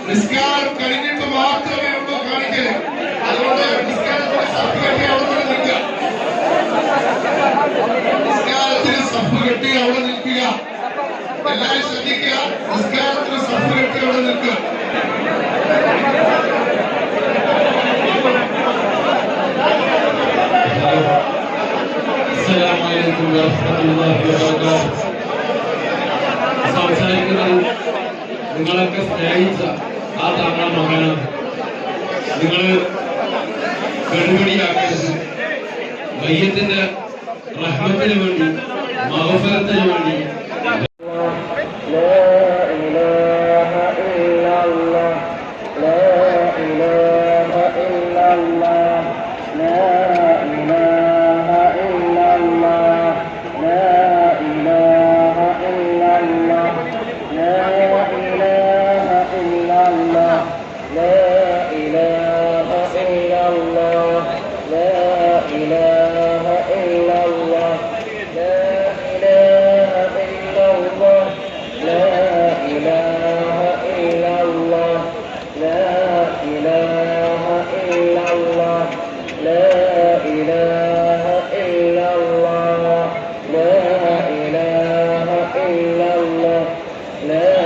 നിസ്കാരം കഴിഞ്ഞിട്ട് മാത്രമേ ഉള്ളൂ കാണിക്കല്. അതുകൊണ്ട് നിസ്കാരത്തിന് സഫ് കെട്ടി അവിടെ നിൽക്കുക. നിസ്കാരത്തിന് സഫ് കെട്ടി അവിടെ നിൽക്കുക. എല്ലാവരും ശ്രദ്ധിക്കുക. നിസ്കാരത്തിന് സഫ് കെട്ടി അവിടെ നിൽക്കുക. സംസാരിക്കുന്നത് നിങ്ങളൊക്കെ സ്നേഹിച്ച ആ താങ്കളെ മകനാണ്. നിങ്ങൾ ഗഡുപടിയാക്കരുത്. മയ്യത്തിന്റെ റഹ്മത്തിന് വേണ്ടി, മഗ്ഫിറത്തിന് വേണ്ടി لا